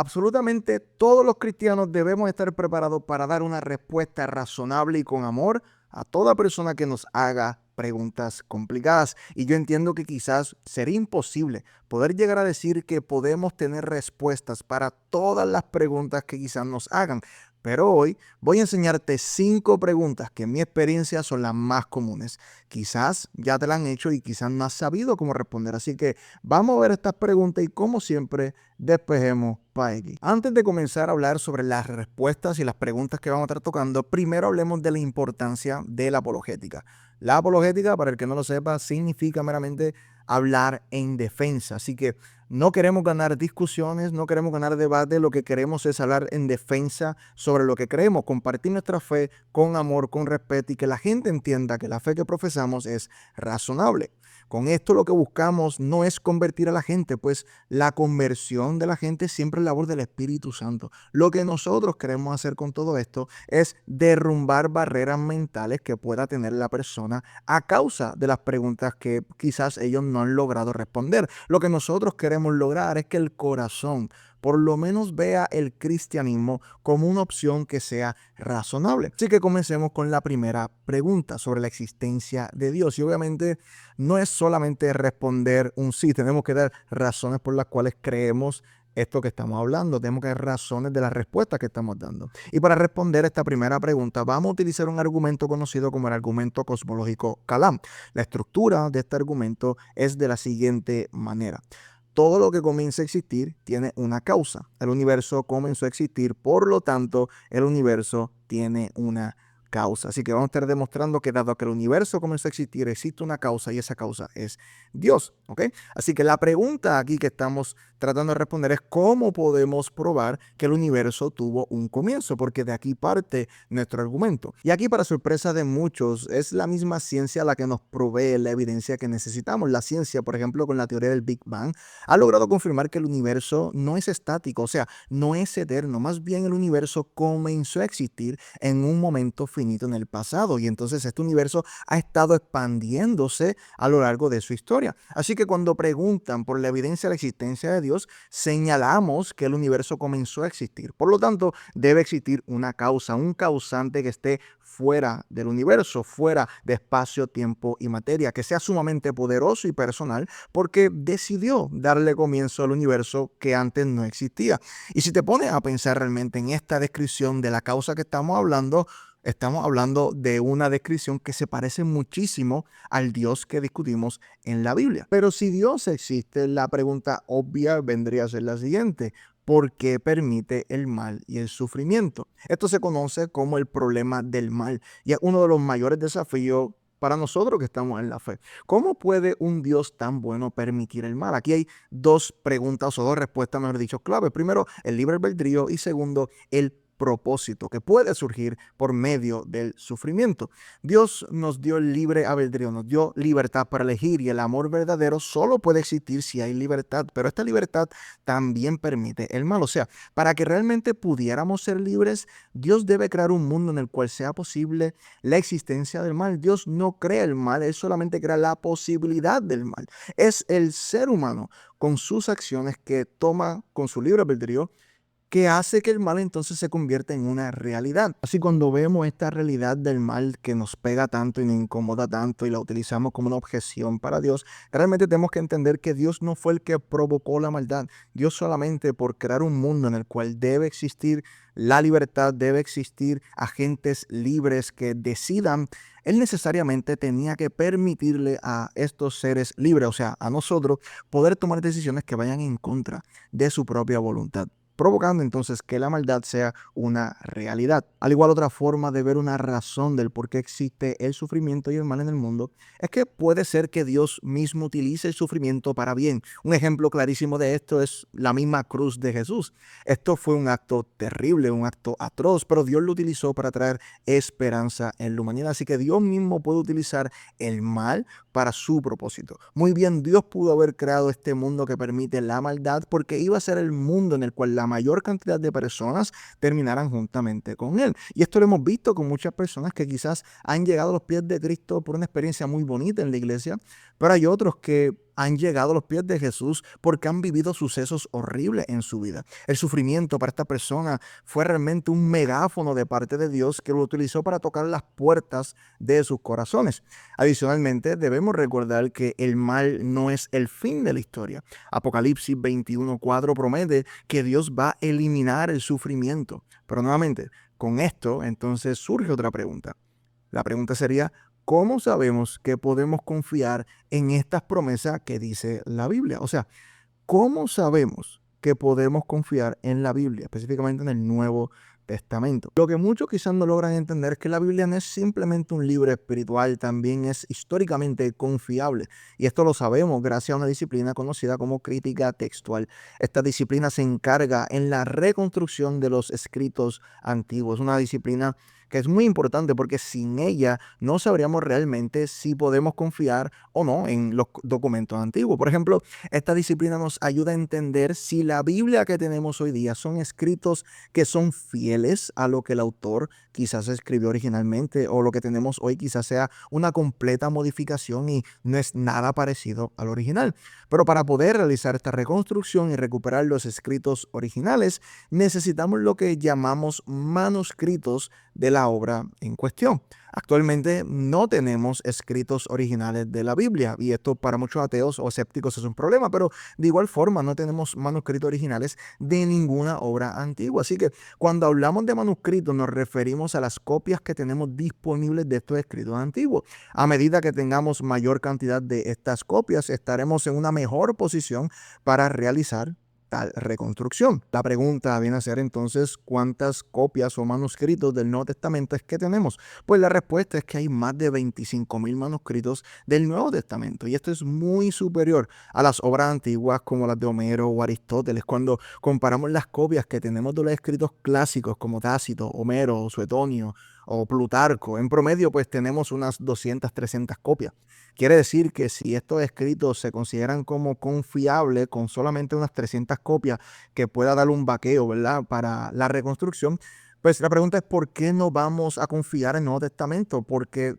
Absolutamente todos los cristianos debemos estar preparados para dar una respuesta razonable y con amor a toda persona que nos haga preguntas complicadas. Y yo entiendo que quizás sería imposible poder llegar a decir que podemos tener respuestas para todas las preguntas que quizás nos hagan. Pero hoy voy a enseñarte 5 preguntas que en mi experiencia son las más comunes. Quizás ya te las han hecho y quizás no has sabido cómo responder. Así que vamos a ver estas preguntas y como siempre despejemos para aquí. Antes de comenzar a hablar sobre las respuestas y las preguntas que vamos a estar tocando, primero hablemos de la importancia de la apologética. La apologética, para el que no lo sepa, significa meramente hablar en defensa. Así que no queremos ganar discusiones, no queremos ganar debate, lo que queremos es hablar en defensa sobre lo que creemos, compartir nuestra fe con amor, con respeto y que la gente entienda que la fe que profesamos es razonable. Con esto lo que buscamos no es convertir a la gente, pues la conversión de la gente siempre es labor del Espíritu Santo. Lo que nosotros queremos hacer con todo esto es derrumbar barreras mentales que pueda tener la persona a causa de las preguntas que quizás ellos no han logrado responder. Lo que nosotros queremos lograr es que el corazón por lo menos vea el cristianismo como una opción que sea razonable. Así que comencemos con la primera pregunta sobre la existencia de Dios. Y obviamente no es solamente responder un sí, tenemos que dar razones por las cuales creemos esto que estamos hablando, tenemos que dar razones de las respuestas que estamos dando. Y para responder esta primera pregunta, vamos a utilizar un argumento conocido como el argumento cosmológico Kalam. La estructura de este argumento es de la siguiente manera. Todo lo que comienza a existir tiene una causa. El universo comenzó a existir, por lo tanto, el universo tiene una causa. Así que vamos a estar demostrando que dado que el universo comenzó a existir, existe una causa y esa causa es Dios. ¿Ok? Así que la pregunta aquí que estamos tratando de responder es cómo podemos probar que el universo tuvo un comienzo, porque de aquí parte nuestro argumento. Y aquí, para sorpresa de muchos, es la misma ciencia la que nos provee la evidencia que necesitamos. La ciencia, por ejemplo, con la teoría del Big Bang, ha logrado confirmar que el universo no es estático, o sea, no es eterno. Más bien el universo comenzó a existir en un momento finito en el pasado y entonces este universo ha estado expandiéndose a lo largo de su historia. Así que cuando preguntan por la evidencia de la existencia de Dios, señalamos que el universo comenzó a existir. Por lo tanto, debe existir una causa, un causante que esté fuera del universo, fuera de espacio, tiempo y materia, que sea sumamente poderoso y personal porque decidió darle comienzo al universo que antes no existía. Y si te pones a pensar realmente en esta descripción de la causa que estamos hablando de una descripción que se parece muchísimo al Dios que discutimos en la Biblia. Pero si Dios existe, la pregunta obvia vendría a ser la siguiente. ¿Por qué permite el mal y el sufrimiento? Esto se conoce como el problema del mal y es uno de los mayores desafíos para nosotros que estamos en la fe. ¿Cómo puede un Dios tan bueno permitir el mal? Aquí hay 2 preguntas o 2 respuestas, mejor dicho, clave. Primero, el libre albedrío y segundo, el propósito que puede surgir por medio del sufrimiento. Dios nos dio el libre albedrío, nos dio libertad para elegir y el amor verdadero solo puede existir si hay libertad, pero esta libertad también permite el mal. O sea, para que realmente pudiéramos ser libres, Dios debe crear un mundo en el cual sea posible la existencia del mal. Dios no crea el mal, Él solamente crea la posibilidad del mal. Es el ser humano con sus acciones que toma con su libre albedrío que hace que el mal entonces se convierta en una realidad. Así cuando vemos esta realidad del mal que nos pega tanto y nos incomoda tanto y la utilizamos como una objeción para Dios, realmente tenemos que entender que Dios no fue el que provocó la maldad. Dios solamente por crear un mundo en el cual debe existir la libertad, debe existir agentes libres que decidan, Él necesariamente tenía que permitirle a estos seres libres, o sea, a nosotros, poder tomar decisiones que vayan en contra de su propia voluntad, provocando entonces que la maldad sea una realidad. Al igual, otra forma de ver una razón del por qué existe el sufrimiento y el mal en el mundo es que puede ser que Dios mismo utilice el sufrimiento para bien. Un ejemplo clarísimo de esto es la misma cruz de Jesús. Esto fue un acto terrible, un acto atroz, pero Dios lo utilizó para traer esperanza en la humanidad. Así que Dios mismo puede utilizar el mal para su propósito. Muy bien, Dios pudo haber creado este mundo que permite la maldad porque iba a ser el mundo en el cual la mayor cantidad de personas terminaran juntamente con Él. Y esto lo hemos visto con muchas personas que quizás han llegado a los pies de Cristo por una experiencia muy bonita en la iglesia, pero hay otros que han llegado a los pies de Jesús porque han vivido sucesos horribles en su vida. El sufrimiento para esta persona fue realmente un megáfono de parte de Dios que lo utilizó para tocar las puertas de sus corazones. Adicionalmente, debemos recordar que el mal no es el fin de la historia. Apocalipsis 21:4 promete que Dios va a eliminar el sufrimiento. Pero nuevamente, con esto entonces surge otra pregunta. La pregunta sería, ¿cómo sabemos que podemos confiar en estas promesas que dice la Biblia? O sea, ¿cómo sabemos que podemos confiar en la Biblia, específicamente en el Nuevo Testamento? Lo que muchos quizás no logran entender es que la Biblia no es simplemente un libro espiritual, también es históricamente confiable. Y esto lo sabemos gracias a una disciplina conocida como crítica textual. Esta disciplina se encarga en la reconstrucción de los escritos antiguos, una disciplina que es muy importante porque sin ella no sabríamos realmente si podemos confiar o no en los documentos antiguos. Por ejemplo, esta disciplina nos ayuda a entender si la Biblia que tenemos hoy día son escritos que son fieles a lo que el autor quizás escribió originalmente, o lo que tenemos hoy quizás sea una completa modificación y no es nada parecido al original. Pero para poder realizar esta reconstrucción y recuperar los escritos originales, necesitamos lo que llamamos manuscritos de la obra en cuestión. Actualmente no tenemos escritos originales de la Biblia, y esto para muchos ateos o escépticos es un problema, pero de igual forma no tenemos manuscritos originales de ninguna obra antigua. Así que cuando hablamos de manuscritos nos referimos a las copias que tenemos disponibles de estos escritos antiguos. A medida que tengamos mayor cantidad de estas copias, estaremos en una mejor posición para realizar tal reconstrucción. La pregunta viene a ser entonces, ¿cuántas copias o manuscritos del Nuevo Testamento es que tenemos? Pues la respuesta es que hay más de 25,000 manuscritos del Nuevo Testamento, y esto es muy superior a las obras antiguas como las de Homero o Aristóteles. Cuando comparamos las copias que tenemos de los escritos clásicos como Tácito, Homero, Suetonio o Plutarco, en promedio pues tenemos unas 200, 300 copias. Quiere decir que si estos escritos se consideran como confiables con solamente unas 300 copias que pueda dar un vaqueo, ¿verdad?, para la reconstrucción, pues la pregunta es ¿por qué no vamos a confiar en el Nuevo Testamento? Porque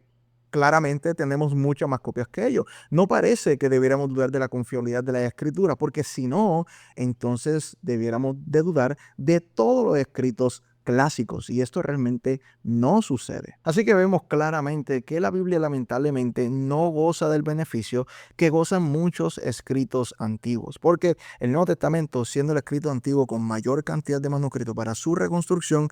claramente tenemos muchas más copias que ellos. No parece que debiéramos dudar de la confiabilidad de la escritura, porque si no, entonces debiéramos de dudar de todos los escritos clásicos, y esto realmente no sucede. Así que vemos claramente que la Biblia lamentablemente no goza del beneficio que gozan muchos escritos antiguos, porque el Nuevo Testamento, siendo el escrito antiguo con mayor cantidad de manuscritos para su reconstrucción,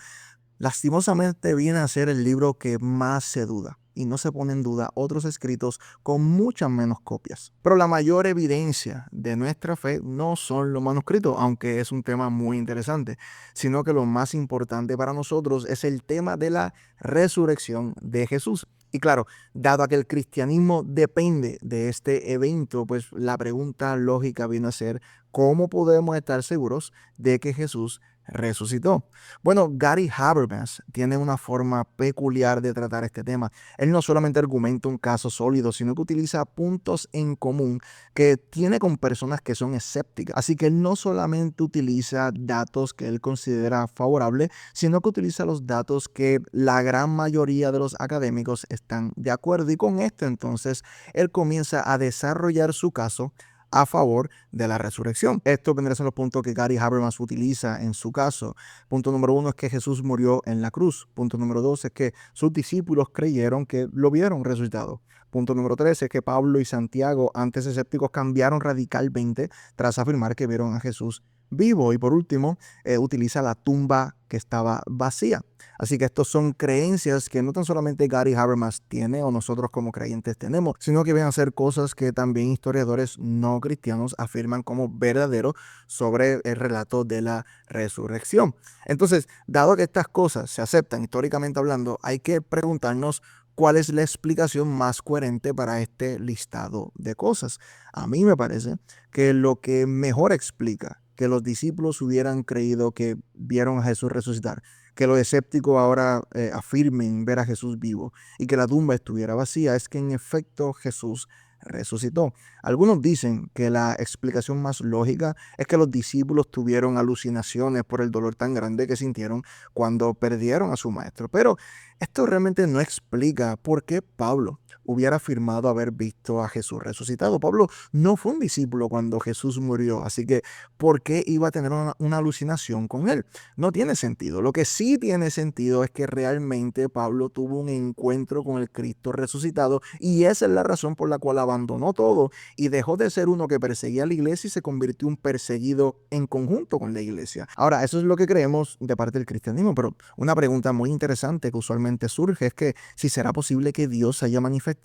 lastimosamente viene a ser el libro que más se duda, y no se pone en duda otros escritos con muchas menos copias. Pero la mayor evidencia de nuestra fe no son los manuscritos, aunque es un tema muy interesante, sino que lo más importante para nosotros es el tema de la resurrección de Jesús. Y claro, dado a que el cristianismo depende de este evento, pues la pregunta lógica viene a ser, ¿cómo podemos estar seguros de que Jesús resucitó? Bueno, Gary Habermas tiene una forma peculiar de tratar este tema. Él no solamente argumenta un caso sólido, sino que utiliza puntos en común que tiene con personas que son escépticas. Así que él no solamente utiliza datos que él considera favorables, sino que utiliza los datos que la gran mayoría de los académicos están de acuerdo. Y con esto entonces él comienza a desarrollar su caso a favor de la resurrección. Esto vendrá a ser los puntos que Gary Habermas utiliza en su caso. Punto número 1 es que Jesús murió en la cruz. Punto número 2 es que sus discípulos creyeron que lo vieron resucitado. Punto número 3 es que Pablo y Santiago, antes escépticos, cambiaron radicalmente tras afirmar que vieron a Jesús vivo. Y por último, utiliza la tumba que estaba vacía. Así que estos son creencias que no tan solamente Gary Habermas tiene o nosotros como creyentes tenemos, sino que vienen a ser cosas que también historiadores no cristianos afirman como verdadero sobre el relato de la resurrección. Entonces, dado que estas cosas se aceptan históricamente hablando, hay que preguntarnos cuál es la explicación más coherente para este listado de cosas. A mí me parece que lo que mejor explica que los discípulos hubieran creído que vieron a Jesús resucitar, que los escépticos ahora afirmen ver a Jesús vivo y que la tumba estuviera vacía, es que en efecto Jesús resucitó. Algunos dicen que la explicación más lógica es que los discípulos tuvieron alucinaciones por el dolor tan grande que sintieron cuando perdieron a su maestro. Pero esto realmente no explica por qué Pablo hubiera afirmado haber visto a Jesús resucitado. Pablo no fue un discípulo cuando Jesús murió, así que ¿por qué iba a tener una alucinación con él? No tiene sentido. Lo que sí tiene sentido es que realmente Pablo tuvo un encuentro con el Cristo resucitado y esa es la razón por la cual abandonó todo y dejó de ser uno que perseguía a la iglesia y se convirtió en un perseguido en conjunto con la iglesia. Ahora, eso es lo que creemos de parte del cristianismo, pero una pregunta muy interesante que usualmente surge es que si será posible que Dios se haya manifestado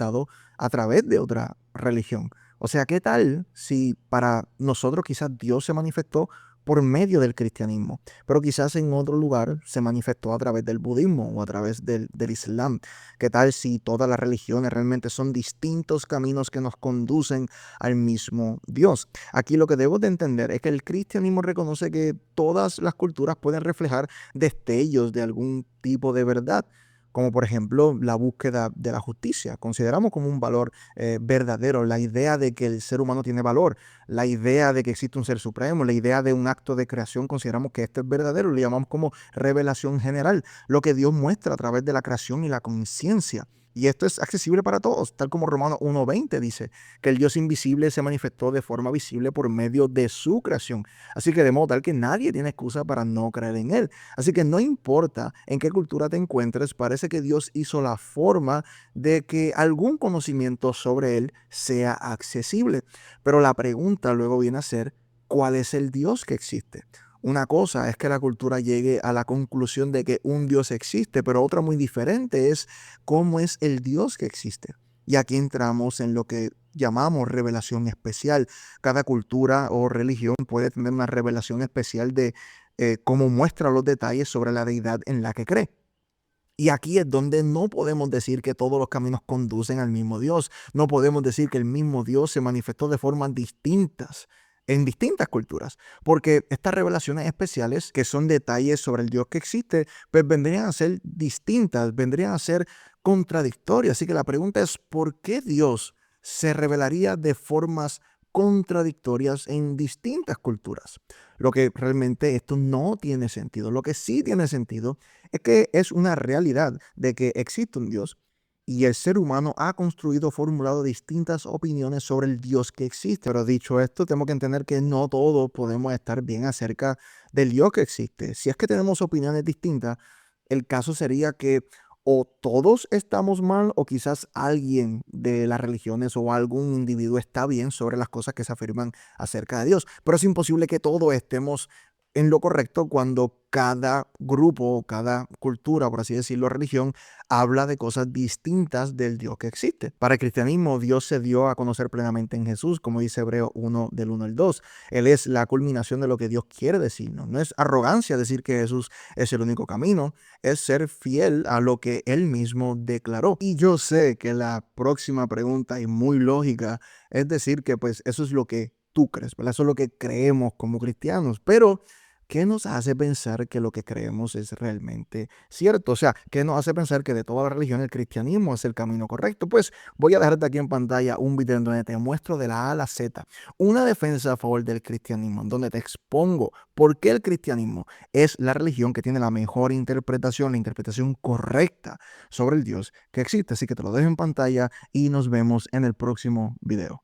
a través de otra religión. O sea, ¿qué tal si para nosotros quizás Dios se manifestó por medio del cristianismo, pero quizás en otro lugar se manifestó a través del budismo o a través del islam? ¿Qué tal si todas las religiones realmente son distintos caminos que nos conducen al mismo Dios? Aquí lo que debo de entender es que el cristianismo reconoce que todas las culturas pueden reflejar destellos de algún tipo de verdad, como por ejemplo la búsqueda de la justicia. Consideramos como un valor verdadero la idea de que el ser humano tiene valor, la idea de que existe un ser supremo, la idea de un acto de creación. Consideramos que esto es verdadero, lo llamamos como revelación general, lo que Dios muestra a través de la creación y la conciencia. Y esto es accesible para todos, tal como Romanos 1:20 dice, que el Dios invisible se manifestó de forma visible por medio de su creación. Así que de modo tal que nadie tiene excusa para no creer en Él. Así que no importa en qué cultura te encuentres, parece que Dios hizo la forma de que algún conocimiento sobre Él sea accesible. Pero la pregunta luego viene a ser, ¿cuál es el Dios que existe? Una cosa es que la cultura llegue a la conclusión de que un Dios existe, pero otra muy diferente es cómo es el Dios que existe. Y aquí entramos en lo que llamamos revelación especial. Cada cultura o religión puede tener una revelación especial de cómo muestra los detalles sobre la deidad en la que cree. Y aquí es donde no podemos decir que todos los caminos conducen al mismo Dios. No podemos decir que el mismo Dios se manifestó de formas distintas en distintas culturas, porque estas revelaciones especiales, que son detalles sobre el Dios que existe, pues vendrían a ser distintas, vendrían a ser contradictorias. Así que la pregunta es, ¿por qué Dios se revelaría de formas contradictorias en distintas culturas? Lo que realmente esto no tiene sentido. Lo que sí tiene sentido es que es una realidad de que existe un Dios y el ser humano ha construido, formulado distintas opiniones sobre el Dios que existe. Pero dicho esto, tenemos que entender que no todos podemos estar bien acerca del Dios que existe. Si es que tenemos opiniones distintas, el caso sería que o todos estamos mal o quizás alguien de las religiones o algún individuo está bien sobre las cosas que se afirman acerca de Dios. Pero es imposible que todos estemos en lo correcto cuando cada grupo, cada cultura, por así decirlo, religión, habla de cosas distintas del Dios que existe. Para el cristianismo, Dios se dio a conocer plenamente en Jesús, como dice Hebreo 1 del 1 al 2. Él es la culminación de lo que Dios quiere decirnos. No es arrogancia decir que Jesús es el único camino, es ser fiel a lo que Él mismo declaró. Y yo sé que la próxima pregunta, y muy lógica, es decir que pues eso es lo que tú crees, ¿verdad? Eso es lo que creemos como cristianos, pero ¿qué nos hace pensar que lo que creemos es realmente cierto? O sea, ¿qué nos hace pensar que de toda la religión el cristianismo es el camino correcto? Pues voy a dejarte aquí en pantalla un video en donde te muestro de la A a la Z una defensa a favor del cristianismo, en donde te expongo por qué el cristianismo es la religión que tiene la mejor interpretación, la interpretación correcta sobre el Dios que existe. Así que te lo dejo en pantalla y nos vemos en el próximo video.